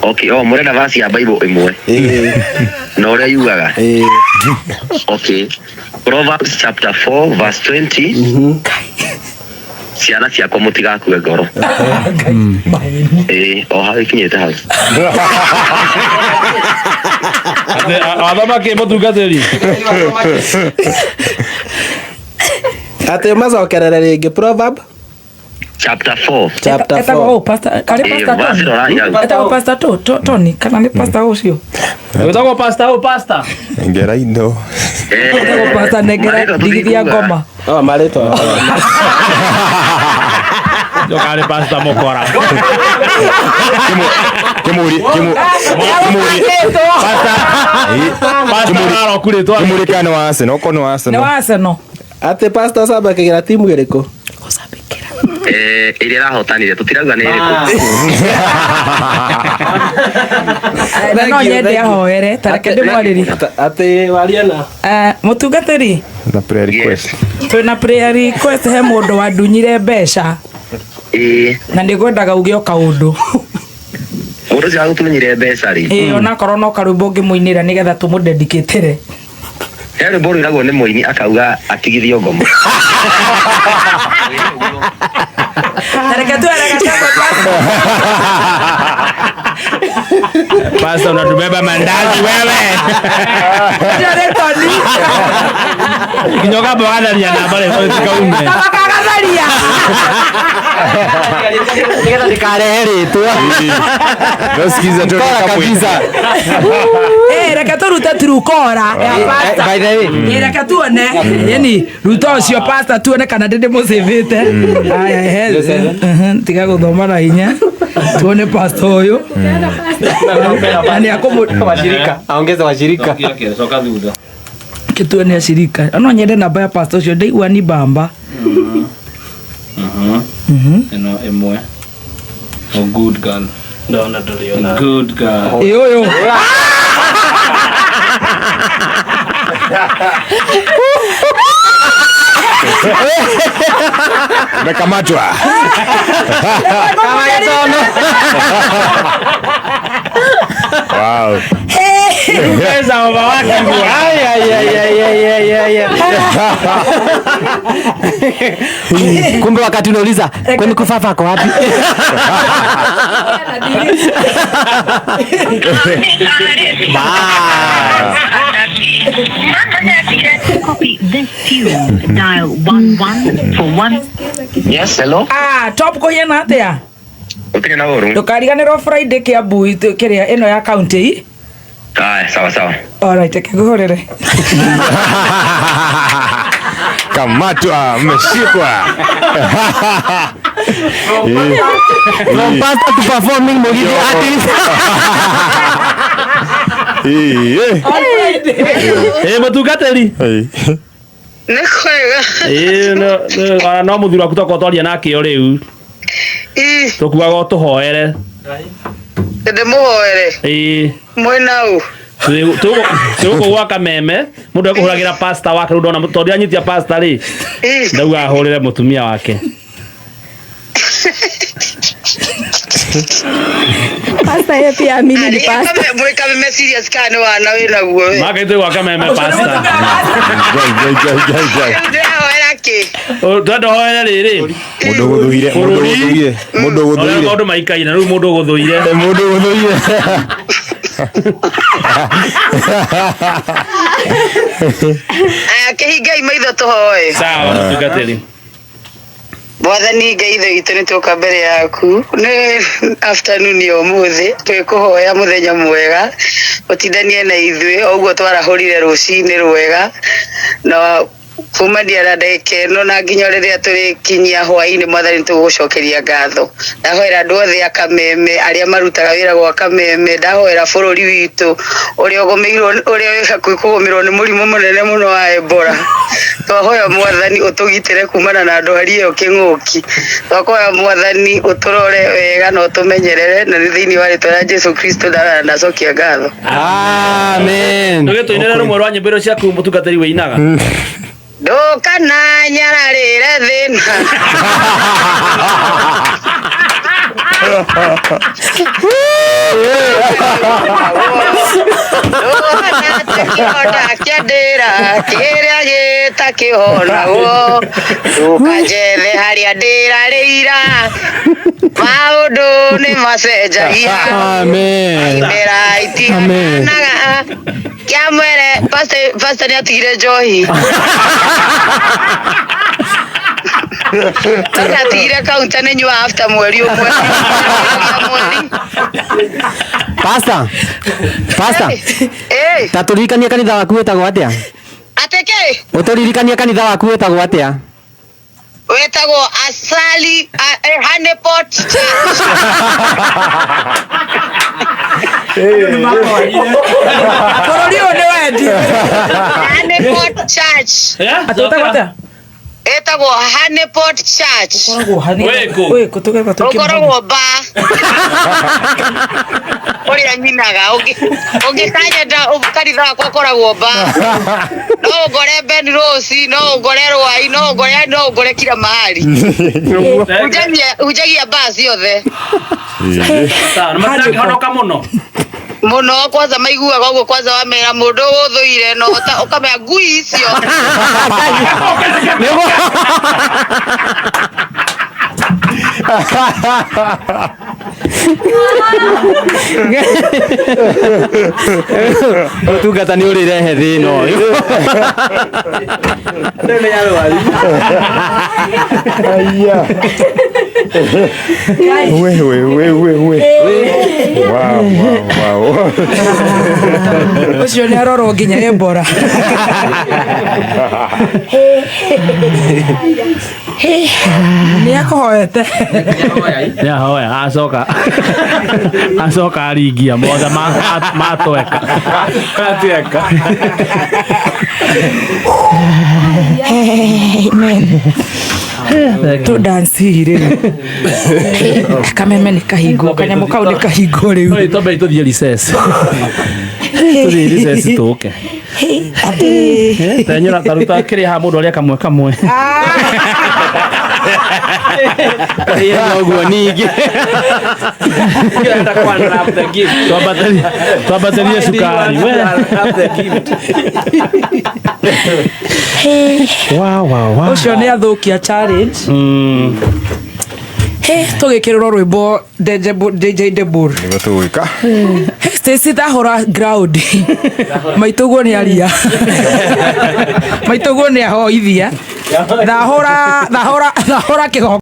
Okay, murenda verse ya Bible imwe. No ria yugaga. Okay. Proverbs chapter 4 verse 20. Ciana ciakwa mutigakue ngoro. Haha ikinyete hau. Athoma ke mutungatiri. Ate macokerere ringi Proverb chapter 4. Chapter 4. Etagwo pastor, kari pastor. Etagwo pastor Tony, kana ni pastor ucio. Etagwo pastor. Ngera indo. Etagwo pastor negera digithia ngoma. Marito. Jokare pastor mokora. Kimuri. Pastor kuritwa. Kimuri kana wa Arsenal, kono wa Arsenal. Ne wa Arsenal. Ate pastor sabakira timu iriko? Kusabikira. Ile rahotanire tutirauga ni iriku. No nyende ahoere tareke ndimwariri. Ate waliana. Mutungatiri. Na prayer request. Twina prayer request he mundu wadunyire mbeca. Na ndigwendaga ugio kaundu. Mundu cia gutunyire mbeca ri. Ona korwo no karumbo ngimuinira nigetha tumudedicatire. Hele boru iragwo ni muini akauga atigithio ngoma. Tareke tu araka chako Pastor unatubeba mandazi wewe. Ndio Tony. Kinyoka bwana ni anabale kwa kaume. Tabakagazaria. Nikenda nikareheri tu. Nosikiza tu kabisa. Reka turuta turukora ya pasta. By the way, Reka tuone. Yani ruta ucio pasta tuone kana ndinde musivite. Aya tiga guthoma na hinya. Tuone pasta uyu. Ani akomo washirika. Aongeza washirika. Soka thutha. Kituone ashirika. Ano nyende namba ya pasta ucio ndeigua ni bamba. Eno emwe. A good girl. Ndona tuliona. Good girl. Yo. Mekamatwa. Kama yatono. Wow. Pesa baba wake ngua. Kumbe wakati unauliza kwani kufafa kwa wapi? Copy this tune. Dial 11 for 1. Yes, hello. Top ko yena atia. Utige na boru. Tukariganirwo Friday kia bui kiria ino ya county. Sawa. Alright, kiguhorere. Kamatwa, mmeshikwa. From pastor to performing Mogidi artist. Mutungatiri. Nekwega. No muthura kutoka twaria nake o riu. Tukuaga tuhoere. Ndende muhoere. Mwena u. Tuko waka meme mundu akuhuragira pasta wake ru ndona mutoria anyitia pasta ri ndauga ahurire mutumia wake pasta ye pia amini ni pasta mweka meme serious kana wana wina guo maka itu waka meme pasta Ndo hoera riri mundu guthuire mundu maikaina ru mundu guthuire Kehigai maitho tuhoe. Sawa tugateli. Mwathani Ngai tho itu nituka mbere yaku ni afternoon yo muthi twikuhoya muthenya mwega utindanie na ithui oguo twarahurire rucini rwega na kuma ndiara ndeke no na nginya riria turikinyia hwaini mwathani tugucokeria ngatho ndahoera andu othe akameme aria marutaga wira gwa kameme ndahoera bururi witu uria ugomeirwo uria kwikugumirwo ni murimu munene muno wa Ebola twahoya mwathani utugitire kumana na ndwari iyo king'uki twahoya mwathani uturore wega no tumenyerere na thiini wa ritwa rĩa Jesu Kristo ndacokia ngatho amen Tugetuinera rumwe rwa nyĩmbo cia ku mutungatĩri wĩinaga ndukana nyararire thina Ona kiandira kiria gitakihonaguo tukanjethe haria ndira rira maundu ni macenjagia mera itiganaga kiamwere pastor ni atigire njohi atigire kaunta ni nyua after mweri umwe Pastor. Taturirikania kanitha waku wetagwo atia? Ateke? Uturirikania kanitha waku wetagwo atia? Wetagwo Asali Honeypot Church. Kororio ni wendi. Honeypot Church. Atotagwo atia? Etagwo Honeypot Church. Weko tugerwa tukimu. Ukoragwo ba. Oria nyinaga ungikanyenda ukanitha wakwa ukoragwo ba. No ungore Ben Rose, no ungore Rwai, no ungore kila mahali. Ujagia basi yothe. Sawa, nĩ honoka muno kwanza maiguaga uguo kwanza wamera mundu uthuire no ukamenya ngui icio Utungata ni urirehe thina uyu we wow Ucio ni aroro nginya Embora. Ni akohoete. Ni ahoya acoka aringia mothe matweka Amen. Tu dance rĩu. Kameme ni kahingo kanyamũ kau ni kahingo rĩu. Oi tobe tuthie recess. Tuthie recess tuke. Tenyera taruta kiria ha mundu aria kamwe. Iyo guo ningi. Kienda kwa wrap the gift. Twabateria sukari we. Wow. Ucio ni athukia challenge. Tugikirwo rwimbo DJ Debur. Nĩguo tũgwĩka. Stacy tahora ground. Maituguo ni aria. Maituguo ni ahoithia. Thahora kigo